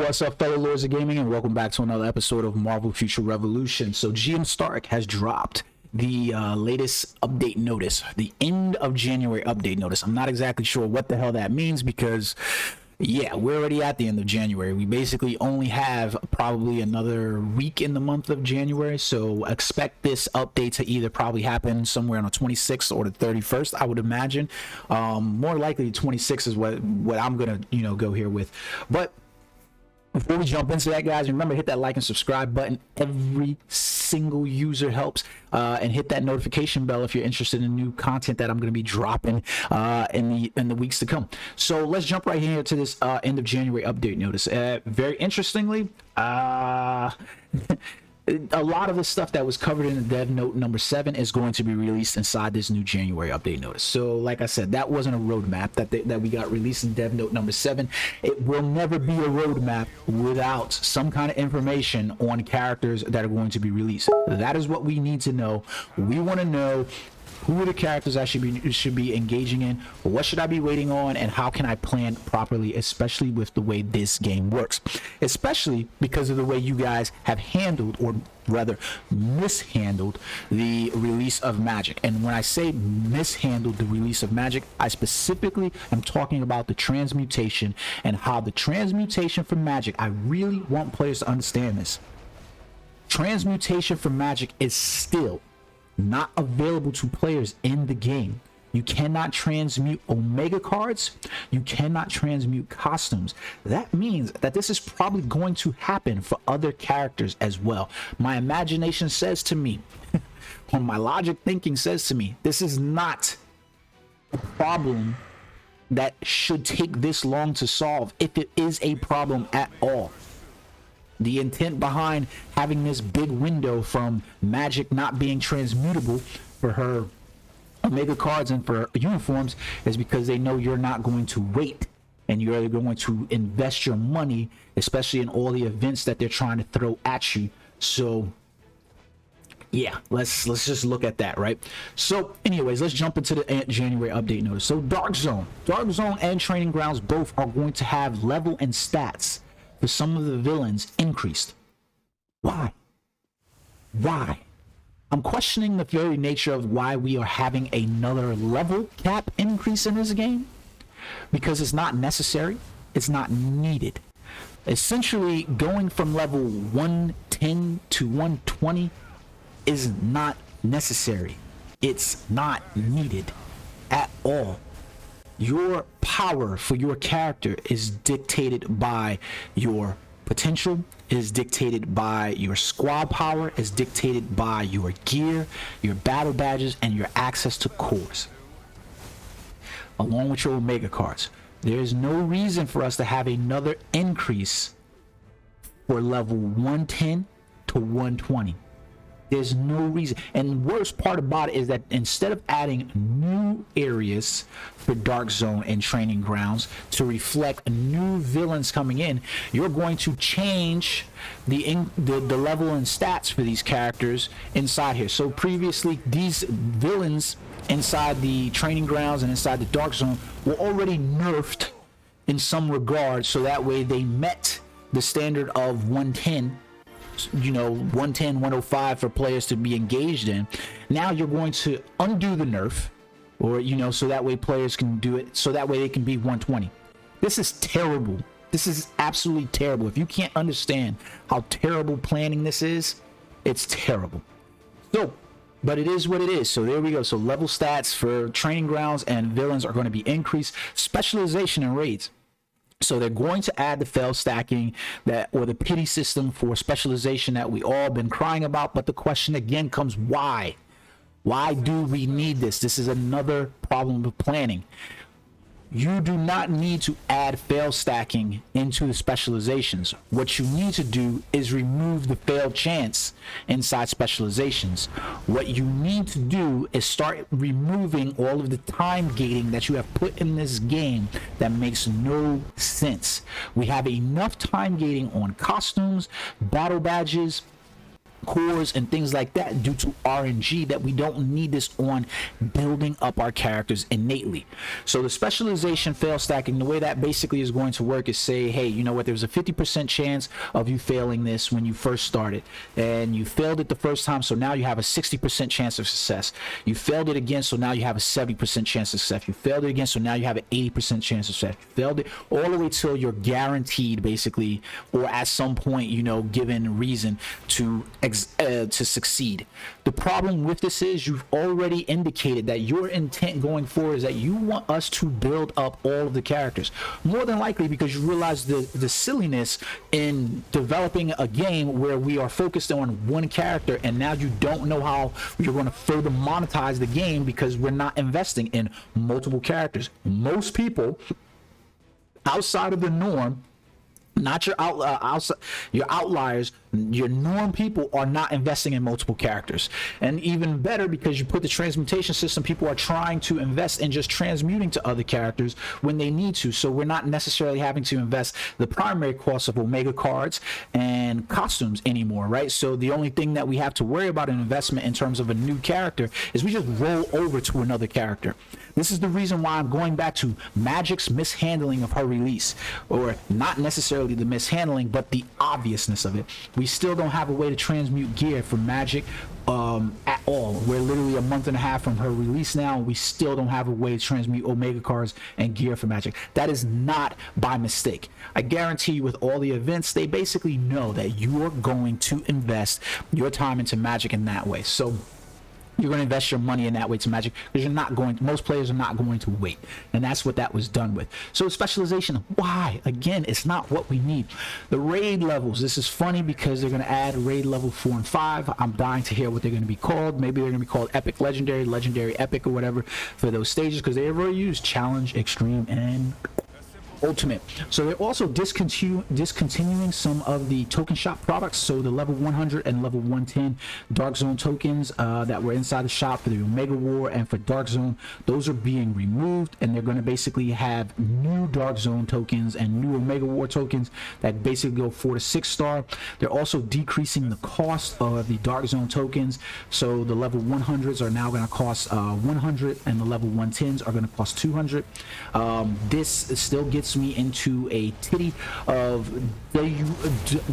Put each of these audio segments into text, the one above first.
What's up, fellow lords of gaming, and welcome back to another episode of Marvel Future Revolution. So GM Stark has dropped the latest update notice, the end of January update notice. I'm not exactly sure what the hell that means because, yeah, we're already at the end of January. We basically only have probably another week in the month of January, so expect this update to either probably happen somewhere on the 26th or the 31st, I would imagine. More likely 26th is what I'm gonna go here with. But before we jump into that, guys, remember, hit that like and subscribe button. Every single user helps, and hit that notification bell if you're interested in new content that I'm going to be dropping in the weeks to come. So let's jump right here to this end of January update notice. Very interestingly, a lot of the stuff that was covered in the dev note number 7 is going to be released inside this new January update notice. So like I said, that wasn't a roadmap that we got released in dev note number 7. It will never be a roadmap without some kind of information on characters that are going to be released. That is what we need to know. We want to know who are the characters I should be engaging in, what should I be waiting on, and how can I plan properly, especially with the way this game works, especially because of the way you guys have handled, or rather mishandled, the release of Magic. And when I say mishandled the release of Magic, I specifically am talking about the transmutation and how the transmutation for Magic, I really want players to understand this. Transmutation for Magic is still not available to players in the game. You cannot transmute Omega cards. You cannot transmute costumes. That means that this is probably going to happen for other characters as well. My imagination says to me, or my logic thinking says to me, this is not a problem that should take this long to solve, if it is a problem at all. The intent behind having this big window from Magic not being transmutable for her Omega cards and for her uniforms is because they know you're not going to wait, and you're going to invest your money, especially in all the events that they're trying to throw at you. So yeah, let's just look at that, right? So anyways, let's jump into the January update notice. So Dark Zone and Training Grounds both are going to have level and stats for some of the villains increased. Why? I'm questioning the very nature of why we are having another level cap increase in this game, because it's not necessary, it's not needed. Essentially, going from level 110 to 120 is not necessary. It's not needed at all. Your power for your character is dictated by your potential, is dictated by your squad power, is dictated by your gear, your battle badges, and your access to cores, along with your Omega cards. There is no reason for us to have another increase for level 110 to 120. There's no reason. And the worst part about it is that instead of adding new areas for Dark Zone and Training Grounds to reflect new villains coming in, you're going to change the level and stats for these characters inside here. So previously, these villains inside the Training Grounds and inside the Dark Zone were already nerfed in some regard, so that way they met the standard of 110, 110, 105 for players to be engaged in. Now you're going to undo the nerf, or so that way players can do it, so that way they can be 120. This is terrible. This is absolutely terrible. If you can't understand how terrible planning this is, it's terrible. So, but it is what it is. So there we go. So level stats for Training Grounds and villains are going to be increased. Specialization and raids. So they're going to add the fail stacking or the pity system for specialization that we all been crying about. But the question again comes, why? Why do we need this? This is another problem of planning. You do not need to add fail stacking into the specializations. What you need to do is remove the fail chance inside specializations. What you need to do is start removing all of the time gating that you have put in this game that makes no sense. We have enough time gating on costumes, battle badges, cores and things like that due to RNG, that we don't need this on building up our characters innately. So the specialization fail stacking, the way that basically is going to work is say, hey, you know what, there's a 50% chance of you failing this when you first started, and you failed it the first time, so now you have a 60% chance of success. You failed it again, so now you have a 70% chance of success. You failed it again, so now you have an 80% chance of success. You failed it all the way till you're guaranteed, basically, or at some point, you know, given reason to succeed. The problem with this is you've already indicated that your intent going forward is that you want us to build up all of the characters, more than likely because you realize the silliness in developing a game where we are focused on one character, and now you don't know how you're going to further monetize the game because we're not investing in multiple characters. Most people outside of the norm, not your your outliers, your norm people are not investing in multiple characters. And even better, because you put the transmutation system, people are trying to invest in just transmuting to other characters when they need to. So we're not necessarily having to invest the primary cost of Omega cards and costumes anymore, right? So the only thing that we have to worry about in investment in terms of a new character is we just roll over to another character. This is the reason why I'm going back to Magic's mishandling of her release, or not necessarily the mishandling, but the obviousness of it. We still don't have a way to transmute gear for Magic at all. We're literally a month and a half from her release now, and we still don't have a way to transmute Omega cards and gear for Magic. That is not by mistake. I guarantee you, with all the events, they basically know that you are going to invest your time into Magic in that way. So you're going to invest your money in that way to Magic, because you're not going to, most players are not going to wait, and that's what that was done with. So specialization, why? Again, it's not what we need. The raid levels, this is funny because they're going to add raid level 4 and 5. I'm dying to hear what they're going to be called. Maybe they're going to be called Epic Legendary, Legendary Epic, or whatever for those stages, because they already used Challenge, Extreme, and Ultimate. So they're also discontinuing some of the token shop products. So the level 100 and level 110 Dark Zone tokens that were inside the shop for the Omega War and for Dark Zone, those are being removed, and they're going to basically have new Dark Zone tokens and new Omega War tokens that basically go 4 to 6 star. They're also decreasing the cost of the Dark Zone tokens. So the level 100s are now going to cost 100, and the level 110s are going to cost 200. This still gets me into a titty of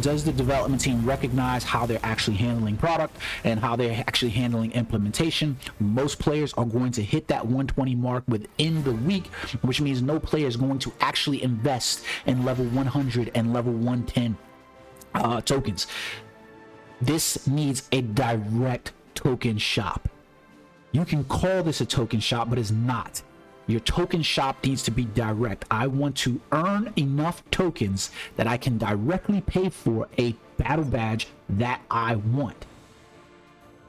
does the development team recognize how they're actually handling product and how they're actually handling implementation. Most players are going to hit that 120 mark within the week, which means no player is going to actually invest in level 100 and level 110 tokens. This needs a direct token shop. You can call this a token shop, but it's not. Your token shop needs to be direct. I want to earn enough tokens that I can directly pay for a battle badge that I want.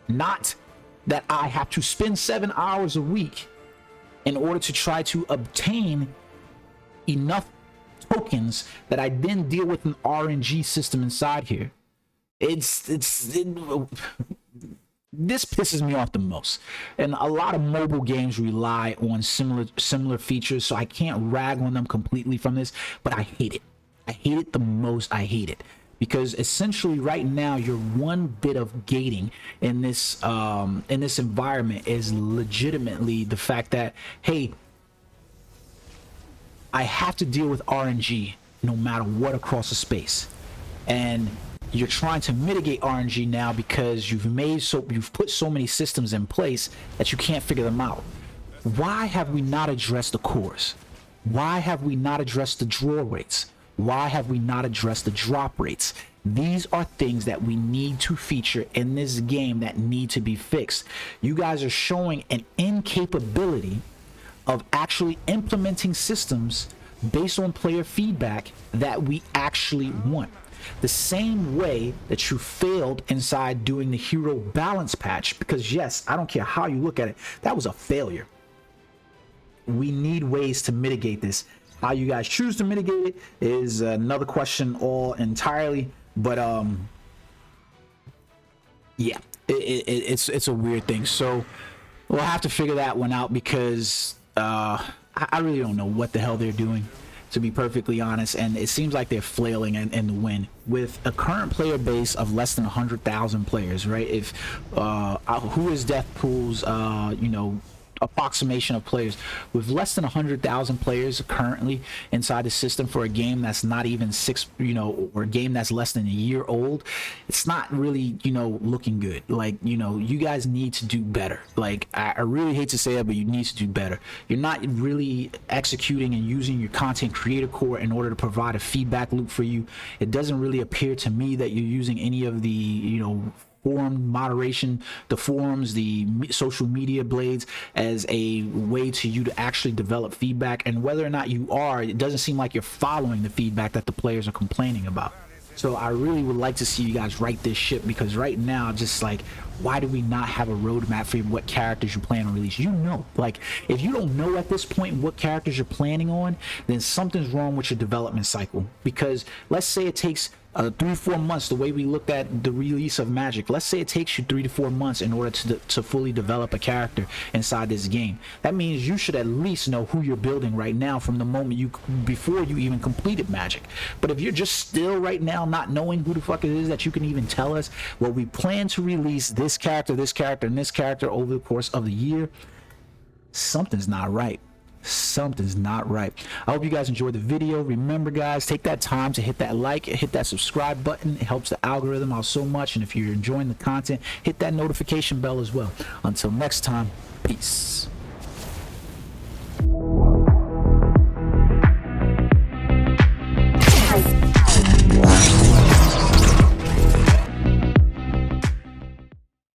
Not that I have to spend 7 hours a week in order to try to obtain enough tokens that I then deal with an RNG system inside here. This pisses me off the most, and a lot of mobile games rely on similar features, so I can't rag on them completely from this, but I hate it. I hate it the most. I hate it because essentially right now your one bit of gating in this environment is legitimately the fact that, hey, I have to deal with RNG no matter what across the space, and you're trying to mitigate RNG now because you've put so many systems in place that you can't figure them out. Why have we not addressed the cores? Why have we not addressed the draw rates? Why have we not addressed the drop rates? These are things that we need to feature in this game that need to be fixed. You guys are showing an incapability of actually implementing systems based on player feedback that we actually want. The same way that you failed inside doing the hero balance patch, because yes, I don't care how you look at it, that was a failure. We need ways to mitigate this. How you guys choose to mitigate it is another question all entirely, but yeah, it's a weird thing. So we'll have to figure that one out, because I really don't know what the hell they're doing. to be perfectly honest, and it seems like they're flailing in the wind with a current player base of less than 100,000 players, right? If who is Deathpool's you know, approximation of players, with less than 100,000 players currently inside the system for a game that's not even you know, or a game that's less than a year old, it's not really, you know, looking good. Like, you know, you guys need to do better. Like, I really hate to say it, but you need to do better. You're not really executing and using your content creator core in order to provide a feedback loop for you. It doesn't really appear to me that you're using any of the, you know, forum moderation, the forums, the social media blades as a way to you to actually develop feedback. And whether or not you are, it doesn't seem like you're following the feedback that the players are complaining about. So I really would like to see you guys right this ship, because right now, just like, why do we not have a roadmap for what characters you plan on release? You know, like, if you don't know at this point what characters you're planning on, then something's wrong with your development cycle. Because let's say it takes 3 to 4 months, the way we looked at the release of Magic, let's say it takes you 3 to 4 months in order to fully develop a character inside this game. That means you should at least know who you're building right now from the moment before you even completed Magic. But if you're just still right now not knowing who the fuck it is that you can even tell us, well, we plan to release this character, and this character over the course of the year, something's not right. Something's not right. I hope you guys enjoyed the video. Remember, guys, take that time to hit that like, hit that subscribe button. It helps the algorithm out so much. And if you're enjoying the content, hit that notification bell as well. Until next time, peace.